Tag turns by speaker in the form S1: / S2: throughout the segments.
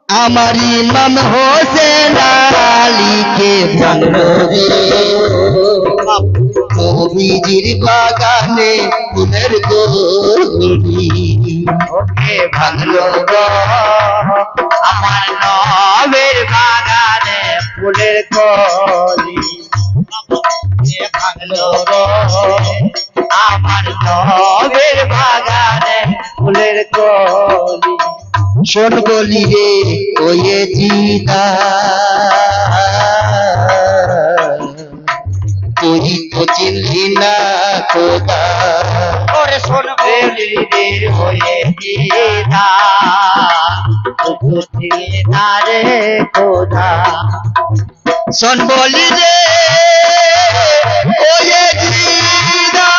S1: আমার ইমাম হোসেন আলীকে ভাঙলো রে নবীজির বাগানে ফুলের কলি ওকে ভাঙলো গো আমার নবের বাগানে ফুলের কলি ভাঙলো গো আমার নবের বাগানে ফুলের কলি শোন বলি রে ওয়ে জিদা তুই তো চিনলি না খোদা ওরে শোন বলি রে ওয়ে জিদা তুই তো চিনলি না রে খোদা শোন বলি রে ওয়ে জিদা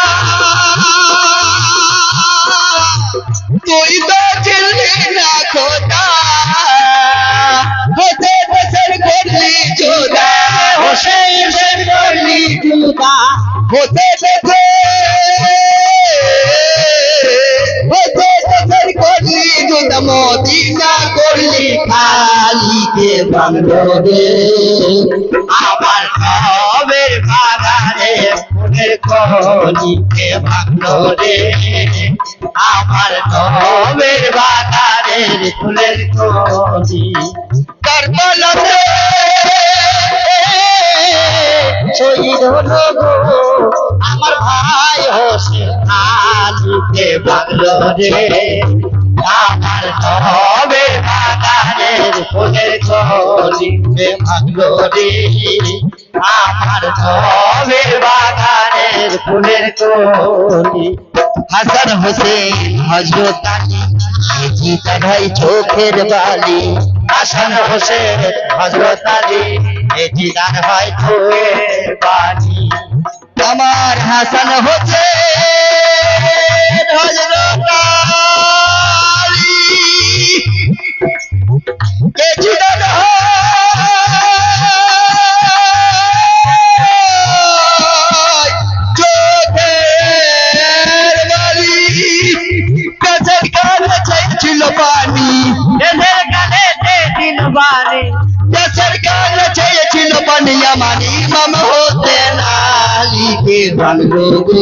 S1: তুই তো চিনলি না খোদা হোসেন হোসেন করলি জুদা হোসেন হোসেন করলি জুদা হোসেন হোসেন করলি জুদা মদিনা করলি খালি কে ভাঙলো রে আমার নবের বাগানে ফুলের কলি কে ভাঙলো রে আমার নবের বাগানের ফুলের কলি কারবালাতে শহীদ হলো গো আমার ভাই হোসেন আলীকে ভাঙলো রে আমার নবের বাগানের ফুলের কলিকে ভাঙলো রে আমার নবের বাগানের ফুলের কলি হাসান হোসেন হযরত আলী জিতা ভাই চোখের বালি হাসান হোসেন হযরত আলী জিতা ভাই চোখের বালি আমার হাসান হোসেন হযরত আলী জিতা আমার ইমাম হোসেন আলীকে ভাঙলো গো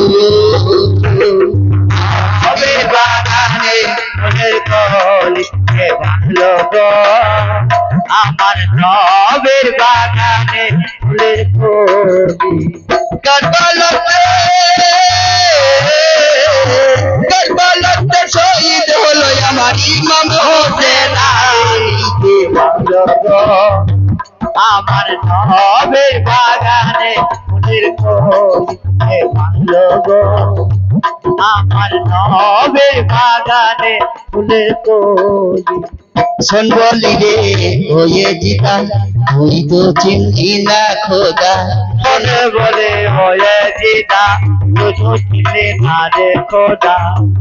S1: নবের বাগানে ফুলের কলিকে ভাঙলো গো আমার নবের বাগানে ফুলের কলি কারবালাতে শহীদ হলো আমার ইমাম হোসেন আলীকে ভাঙলো গো আমার নবের বাগানে ফুলের কলিকে ভাঙলো গো আমার নবের বাগানে ফুলের কলি শোন বলি রে ওয়ে জিতা তুই তো চিনলি না খোদা শোন বলে ওয়ে জিতা তুই তো চিনলি না রে খোদা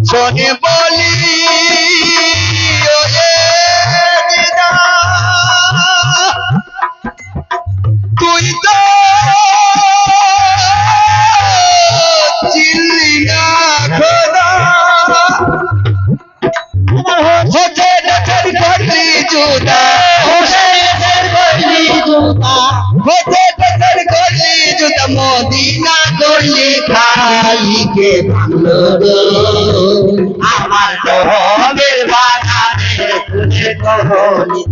S1: শোন বলি ওয়ে জিতা তুই তো চিনলি না খোদা হোসেন হোসেন করলি জুদা হোসেন হোসেন করলি জুদা হোসেন হোসেন করলি জুদা মদিনা করলি খালি কে ভাঙলো রে আমার নবের বাগানের ফুলের কলি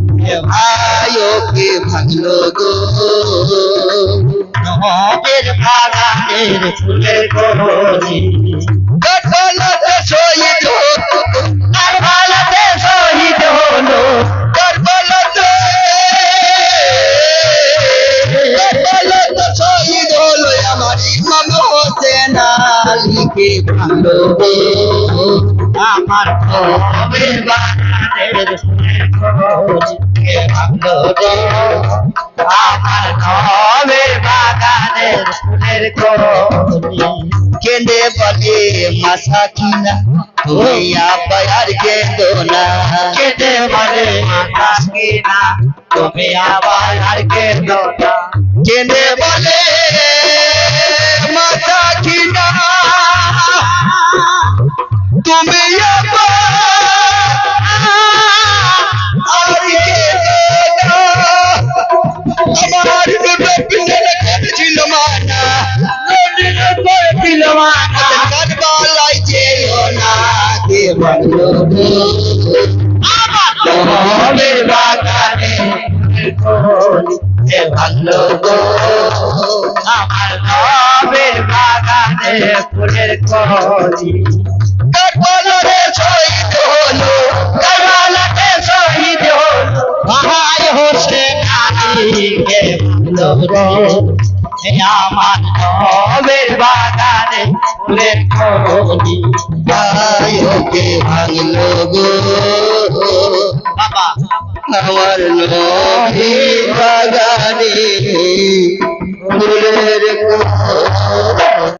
S1: ভাইও কে ভাঙলো গো নবের বাগানের ফুলের কলি কারবালাতে শহীদ হলো কারবালাতে শহীদ হলো কারবালাতে শহীদ হলো আমার ইমাম হোসেন আলীকে ভাঙলো গো আমার নবের বাগানের ফুলের কলিকে ভাঙলো গো আমার নবের বাগানের ফুলের কলি কেঁদে বলে মাসাকিনা তুমি আবার কেঁদো না কেঁদে বলে মাসাকিনা তুমি আবার কেঁদো না কেঁদে বলে মাসাকিনা তুমি আবার ভাঙলো গো নবের বাগানে কলি ভাঙলো গো আমার নবের বাগানে ফুলের কলি কারবালাতে শহীদ হলো কারবালাতে শহীদ হলো ভাই হোসেন আলীকে ভাঙলো গো আমার নবের বাগানে ফুলের কলি ভাই ওকে ভাঙলো গো বাবা আমার নবের বাগানে ফুলের কলি